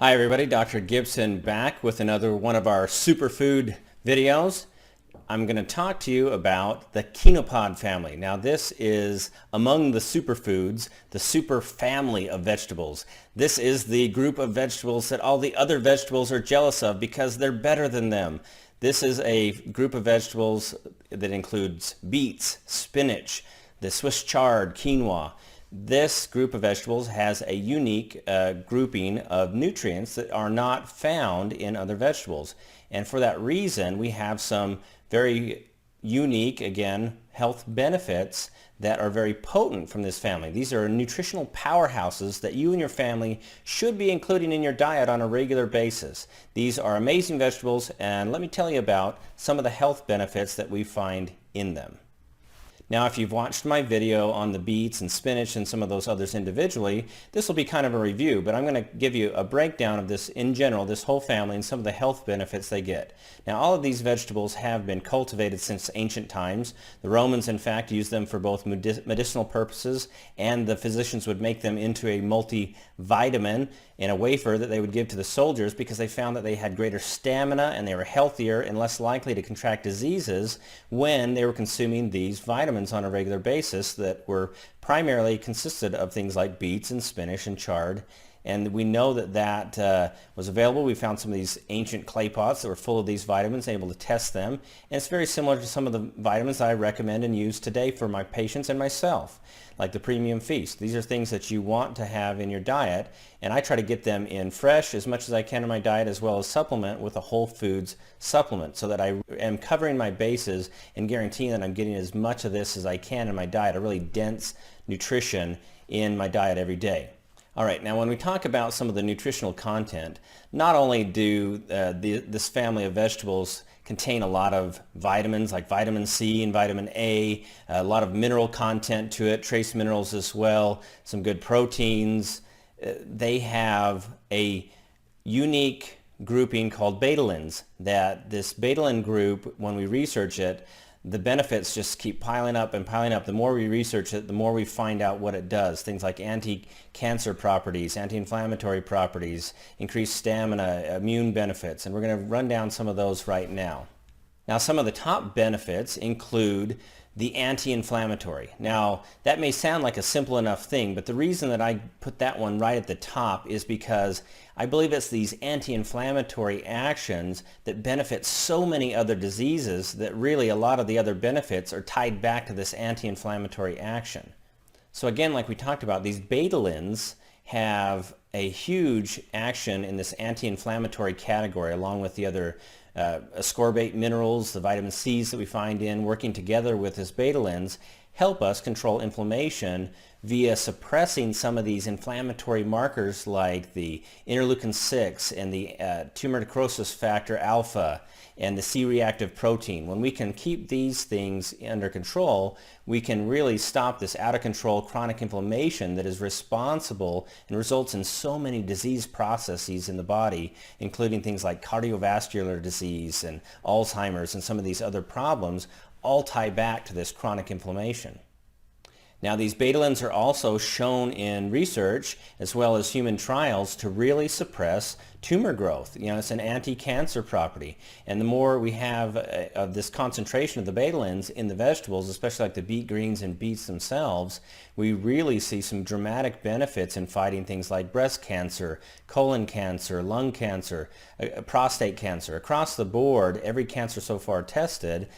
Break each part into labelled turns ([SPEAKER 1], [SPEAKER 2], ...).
[SPEAKER 1] Hi everybody, Dr. Gibson back with another one of our superfood videos. I'm going to talk to you about the Kinopod family. Now this is among the superfoods, the super family of vegetables. This is the group of vegetables that all the other vegetables are jealous of because they're better than them. This is a group of vegetables that includes beets, spinach, the Swiss chard, quinoa. This group of vegetables has a unique grouping of nutrients that are not found in other vegetables. And for that reason, we have some very unique, again, health benefits that are very potent from this family. These are nutritional powerhouses that you and your family should be including in your diet on a regular basis. These are amazing vegetables, and let me tell you about some of the health benefits that we find in them. Now, if you've watched my video on the beets and spinach and some of those others individually, this will be kind of a review, but I'm going to give you a breakdown of this in general, this whole family, and some of the health benefits they get. Now, all of these vegetables have been cultivated since ancient times. The Romans, in fact, used them for both medicinal purposes, and the physicians would make them into a multivitamin in a wafer that they would give to the soldiers because they found that they had greater stamina and they were healthier and less likely to contract diseases when they were consuming these vitamins on a regular basis that were primarily consisted of things like beets and spinach and chard. And we know that that was available. We found some of these ancient clay pots that were full of these vitamins, able to test them. And it's very similar to some of the vitamins I recommend and use today for my patients and myself, like the Premium Feast. These are things that you want to have in your diet, and I try to get them in fresh as much as I can in my diet, as well as supplement with a whole foods supplement so that I am covering my bases and guaranteeing that I'm getting as much of this as I can in my diet, a really dense nutrition in my diet every day. All right, now when we talk about some of the nutritional content, not only do this family of vegetables contain a lot of vitamins like vitamin C and vitamin A, a lot of mineral content to it, trace minerals as well, some good proteins. They have a unique grouping called betalains, that this betalain group, when we research it, the benefits just keep piling up and piling up. The more we research it, the more we find out what it does. Things like anti-cancer properties, anti-inflammatory properties, increased stamina, immune benefits, and we're going to run down some of those right now. Now, some of the top benefits include the anti-inflammatory. Now, that may sound like a simple enough thing, but the reason that I put that one right at the top is because I believe it's these anti-inflammatory actions that benefit so many other diseases that really a lot of the other benefits are tied back to this anti-inflammatory action. So again, like we talked about, these betalains have a huge action in this anti-inflammatory category, along with the other ascorbate minerals, the vitamin C's that we find in, working together with this betalains, help us control inflammation via suppressing some of these inflammatory markers like the interleukin-6 and the tumor necrosis factor alpha and the C-reactive protein. When we can keep these things under control, we can really stop this out-of-control chronic inflammation that is responsible and results in so many disease processes in the body, including things like cardiovascular disease and Alzheimer's and some of these other problems, all tie back to this chronic inflammation. Now, these betalains are also shown in research as well as human trials to really suppress tumor growth. You know, it's an anti-cancer property. And the more we have of this concentration of the betalains in the vegetables, especially like the beet greens and beets themselves, we really see some dramatic benefits in fighting things like breast cancer, colon cancer, lung cancer, prostate cancer. Across the board, every cancer so far tested,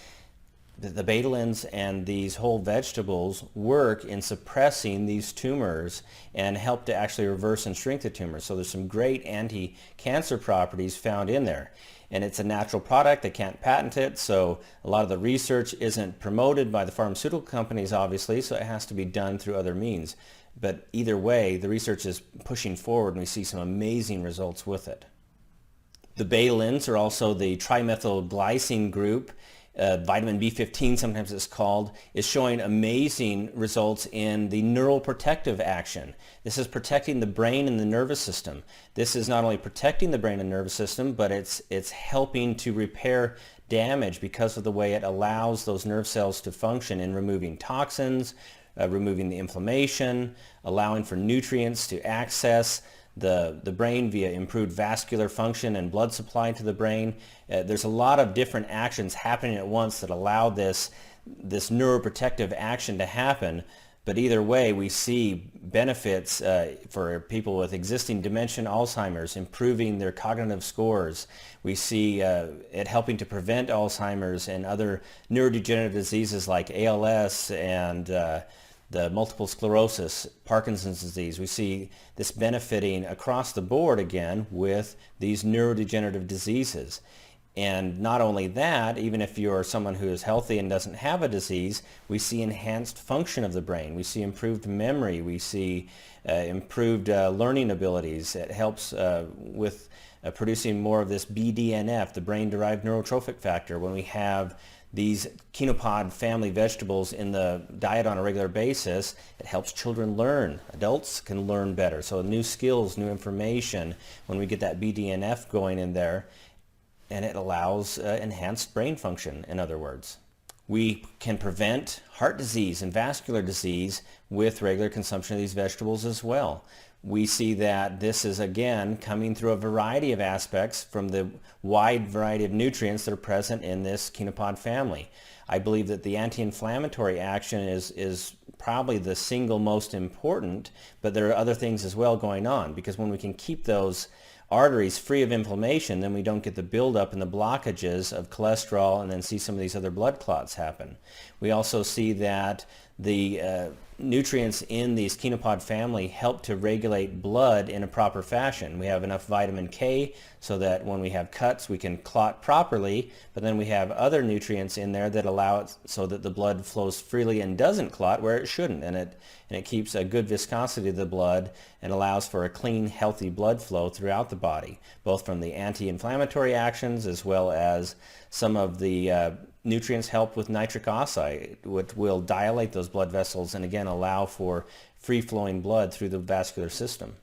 [SPEAKER 1] the betalains and these whole vegetables work in suppressing these tumors and help to actually reverse and shrink the tumors. So there's some great anti-cancer properties found in there. And it's a natural product. They can't patent it, so a lot of the research isn't promoted by the pharmaceutical companies, obviously, so it has to be done through other means. But either way, the research is pushing forward and we see some amazing results with it. The betalains are also the trimethylglycine group. Vitamin B15, sometimes it's called, is showing amazing results in the neural protective action. This is protecting the brain and the nervous system. This is not only protecting the brain and nervous system, but it's helping to repair damage because of the way it allows those nerve cells to function in removing toxins, removing the inflammation, allowing for nutrients to access the brain via improved vascular function and blood supply to the brain. There's a lot of different actions happening at once that allow this neuroprotective action to happen. But either way, we see benefits for people with existing dementia, Alzheimer's, improving their cognitive scores. We see it helping to prevent Alzheimer's and other neurodegenerative diseases like ALS and the multiple sclerosis, Parkinson's disease. We see this benefiting across the board again with these neurodegenerative diseases. And not only that, even if you're someone who is healthy and doesn't have a disease, we see enhanced function of the brain. We see improved memory. We see improved learning abilities. It helps with producing more of this BDNF, the brain-derived neurotrophic factor. When we have these Kinopod family vegetables in the diet on a regular basis, it helps children learn. Adults can learn better. So new skills, new information, when we get that BDNF going in there, and it allows enhanced brain function, in other words. We can prevent heart disease and vascular disease with regular consumption of these vegetables as well. We see that this is, again, coming through a variety of aspects from the wide variety of nutrients that are present in this Kinopod family. I believe that the anti-inflammatory action is probably the single most important, but there are other things as well going on, because when we can keep those arteries free of inflammation, then we don't get the buildup and the blockages of cholesterol and then see some of these other blood clots happen. We also see that the nutrients in these Kinopod family help to regulate blood in a proper fashion. We have enough vitamin K so that when we have cuts we can clot properly, but then we have other nutrients in there that allow it so that the blood flows freely and doesn't clot where it shouldn't, and it keeps a good viscosity of the blood and allows for a clean, healthy blood flow throughout the body, both from the anti-inflammatory actions as well as some of the nutrients help with nitric oxide, which will dilate those blood vessels and again allow for free-flowing blood through the vascular system.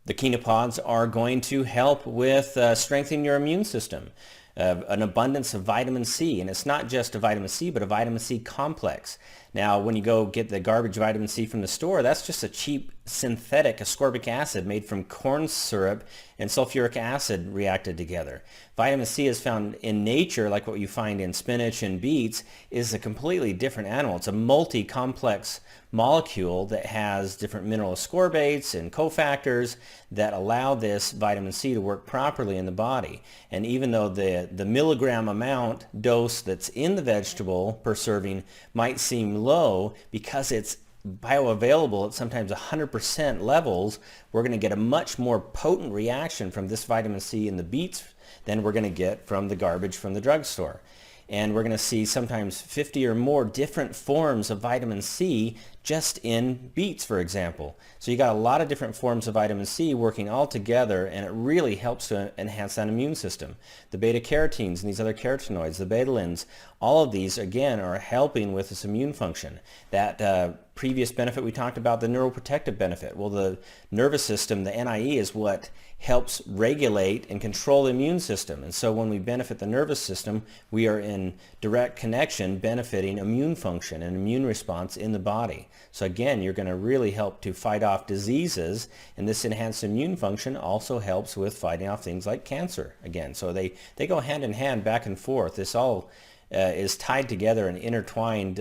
[SPEAKER 1] The Kinopods are going to help with strengthening your immune system. An abundance of vitamin C, and it's not just a vitamin C, but a vitamin C complex. Now, when you go get the garbage vitamin C from the store, that's just a cheap synthetic ascorbic acid made from corn syrup and sulfuric acid reacted together. Vitamin C is found in nature, like what you find in spinach and beets, is a completely different animal. It's a multi-complex molecule that has different mineral ascorbates and cofactors that allow this vitamin C to work properly in the body. And even though the milligram amount dose that's in the vegetable per serving might seem low, because it's bioavailable at sometimes 100% levels, we're going to get a much more potent reaction from this vitamin C in the beets than we're going to get from the garbage from the drugstore. And we're going to see sometimes 50 or more different forms of vitamin C just in beets, for example. So you got a lot of different forms of vitamin C working all together, and it really helps to enhance that immune system. The beta-carotenes and these other carotenoids, the betalains, all of these, again, are helping with this immune function. That previous benefit we talked about, the neuroprotective benefit. Well, the nervous system, the NIE, is what helps regulate and control the immune system. And so when we benefit the nervous system, we are in direct connection benefiting immune function and immune response in the body. So again, you're going to really help to fight off diseases, and this enhanced immune function also helps with fighting off things like cancer again. So they go hand in hand, back and forth. This all is tied together and intertwined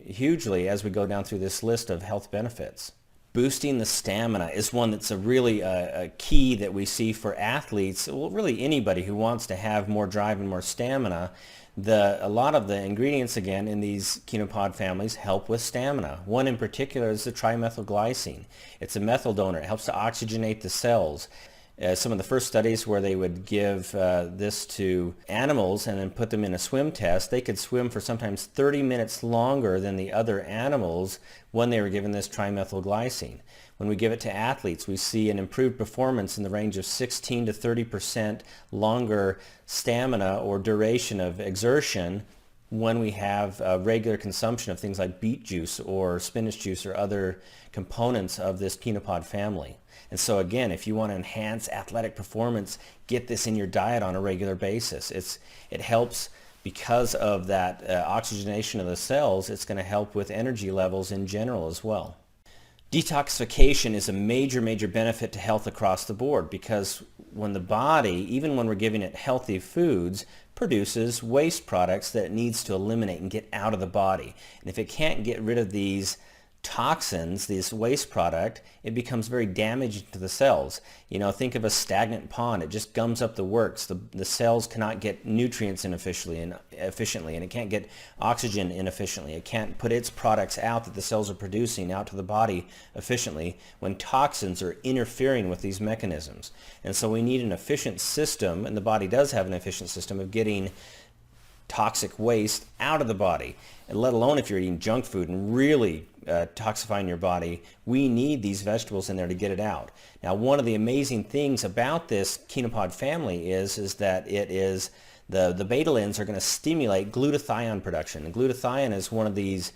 [SPEAKER 1] hugely as we go down through this list of health benefits. Boosting the stamina is one that's a really a key that we see for athletes, well, really anybody who wants to have more drive and more stamina. A lot of the ingredients, again, in these Kinopod families help with stamina. One in particular is the trimethylglycine. It's a methyl donor. It helps to oxygenate the cells. Some of the first studies where they would give this to animals and then put them in a swim test, they could swim for sometimes 30 minutes longer than the other animals when they were given this trimethylglycine. When we give it to athletes, we see an improved performance in the range of 16 to 30% longer stamina or duration of exertion when we have regular consumption of things like beet juice or spinach juice or other components of this Kinopod family. And so again, if you want to enhance athletic performance, get this in your diet on a regular basis. It helps because of that oxygenation of the cells. It's going to help with energy levels in general as well. Detoxification is a major, major benefit to health across the board, because when the body, even when we're giving it healthy foods, produces waste products that it needs to eliminate and get out of the body. And if it can't get rid of these toxins, this waste product, it becomes very damaging to the cells. You know, think of a stagnant pond. It just gums up the works. The cells cannot get nutrients in efficiently, and it can't get oxygen in efficiently. It can't put its products out that the cells are producing out to the body efficiently when toxins are interfering with these mechanisms. And so we need an efficient system, and the body does have an efficient system of getting toxic waste out of the body. And let alone if you're eating junk food and really toxifying your body, we need these vegetables in there to get it out. Now, one of the amazing things about this Kinopod family is that it is the betalains are going to stimulate glutathione production. And glutathione is one of these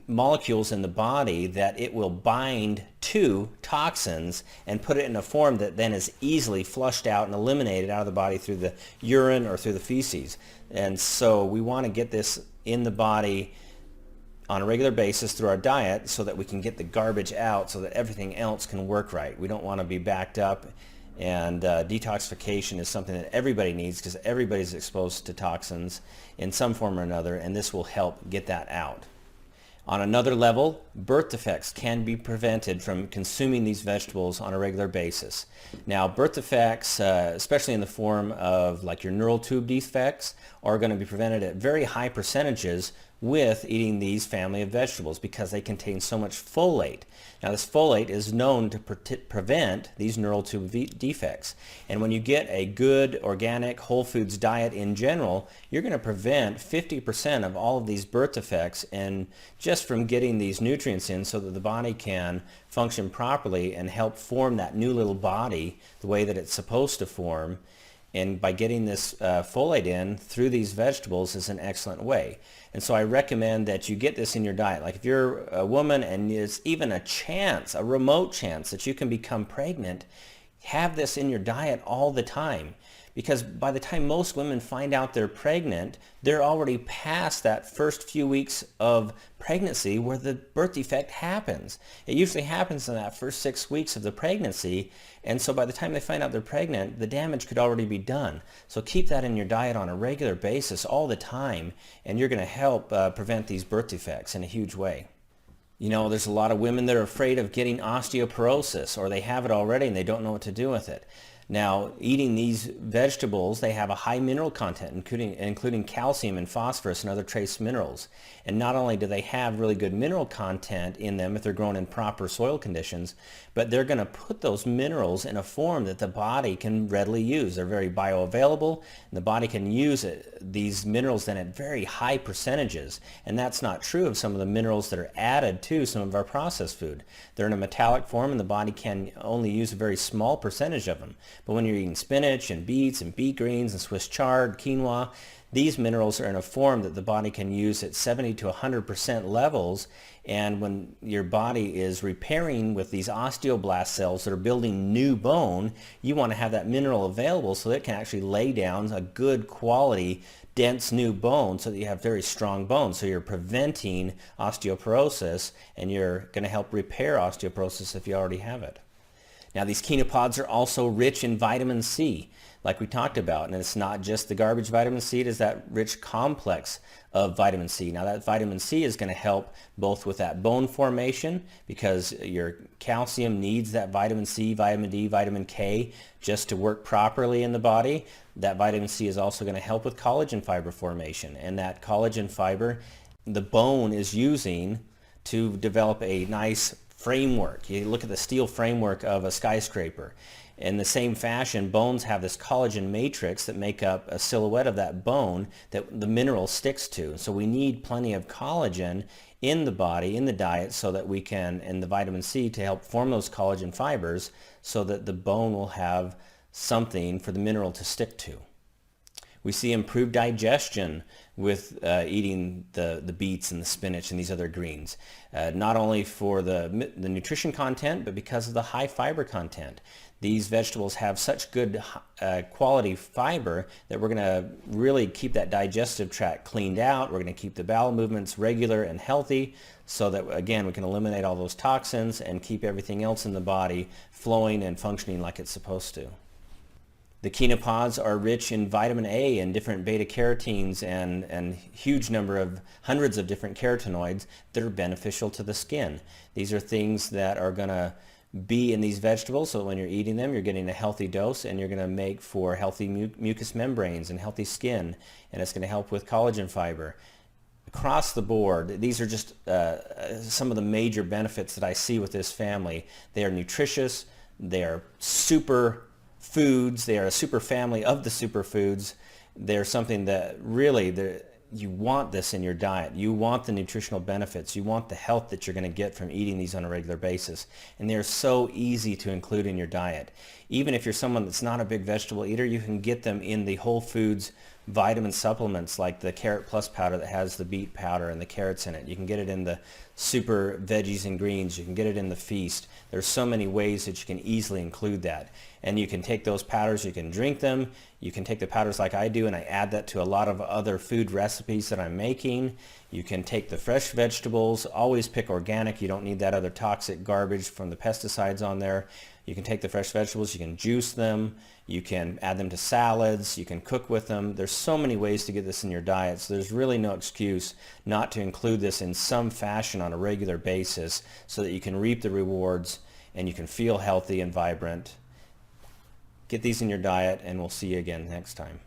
[SPEAKER 1] molecules in the body that it will bind to toxins and put it in a form that then is easily flushed out and eliminated out of the body through the urine or through the feces. And so we want to get this in the body on a regular basis through our diet so that we can get the garbage out so that everything else can work right. We don't want to be backed up, and detoxification is something that everybody needs because everybody's exposed to toxins in some form or another, and this will help get that out. On another level, birth defects can be prevented from consuming these vegetables on a regular basis. Now, birth defects, especially in the form of like your neural tube defects, are going to be prevented at very high percentages with eating these family of vegetables because they contain so much folate. Now, this folate is known to prevent these neural tube defects. And when you get a good organic whole foods diet in general, you're going to prevent 50% of all of these birth defects, and just from getting these nutrients in so that the body can function properly and help form that new little body the way that it's supposed to form. And by getting this folate in through these vegetables is an excellent way. And so I recommend that you get this in your diet. Like if you're a woman and there's even a chance, a remote chance that you can become pregnant, have this in your diet all the time. Because by the time most women find out they're pregnant, they're already past that first few weeks of pregnancy where the birth defect happens. It usually happens in that first 6 weeks of the pregnancy, and so by the time they find out they're pregnant, the damage could already be done. So keep that in your diet on a regular basis all the time, and you're going to help prevent these birth defects in a huge way. You know, there's a lot of women that are afraid of getting osteoporosis, or they have it already and they don't know what to do with it. Now, eating these vegetables, they have a high mineral content, including calcium and phosphorus and other trace minerals. And not only do they have really good mineral content in them if they're grown in proper soil conditions, but they're going to put those minerals in a form that the body can readily use. They're very bioavailable, and the body can use these minerals then at very high percentages. And that's not true of some of the minerals that are added to some of our processed food. They're in a metallic form, and the body can only use a very small percentage of them. But when you're eating spinach and beets and beet greens and Swiss chard, quinoa, these minerals are in a form that the body can use at 70 to 100% levels. And when your body is repairing with these osteoblast cells that are building new bone, you want to have that mineral available so that it can actually lay down a good quality, dense new bone so that you have very strong bones. So you're preventing osteoporosis, and you're going to help repair osteoporosis if you already have it. Now, these Kinopods are also rich in vitamin C, like we talked about. And it's not just the garbage vitamin C, it is that rich complex of vitamin C. Now, that vitamin C is going to help both with that bone formation, because your calcium needs that vitamin C, vitamin D, vitamin K just to work properly in the body. That vitamin C is also going to help with collagen fiber formation. And that collagen fiber, the bone is using to develop a nice framework. You look at the steel framework of a skyscraper. In the same fashion, bones have this collagen matrix that make up a silhouette of that bone that the mineral sticks to. So we need plenty of collagen in the body, in the diet, so that we can, and the vitamin C to help form those collagen fibers so that the bone will have something for the mineral to stick to. We see improved digestion with eating the beets and the spinach and these other greens, not only for the nutrition content, but because of the high fiber content. These vegetables have such good quality fiber that we're going to really keep that digestive tract cleaned out. We're going to keep the bowel movements regular and healthy so that, again, we can eliminate all those toxins and keep everything else in the body flowing and functioning like it's supposed to. The Kinopods are rich in vitamin A and different beta-carotenes and huge number of hundreds of different carotenoids that are beneficial to the skin. These are things that are going to be in these vegetables, so when you're eating them, you're getting a healthy dose, and you're going to make for healthy mucous membranes and healthy skin, and it's going to help with collagen fiber. Across the board, these are just some of the major benefits that I see with this family. They are nutritious, they are super foods, they are a super family of the superfoods. They're something that really, you want this in your diet. You want the nutritional benefits. You want the health that you're going to get from eating these on a regular basis. And they're so easy to include in your diet. Even if you're someone that's not a big vegetable eater, you can get them in the whole foods vitamin supplements like the Carrot Plus powder that has the beet powder and the carrots in it. You can get it in the super veggies and greens. You can get it in the feast. There's so many ways that you can easily include that. And you can take those powders, you can drink them. You can take the powders like I do, and I add that to a lot of other food recipes that I'm making. You can take the fresh vegetables, always pick organic. You don't need that other toxic garbage from the pesticides on there. You can take the fresh vegetables, you can juice them, you can add them to salads, you can cook with them. There's so many ways to get this in your diet, so there's really no excuse not to include this in some fashion on a regular basis so that you can reap the rewards and you can feel healthy and vibrant. Get these in your diet, and we'll see you again next time.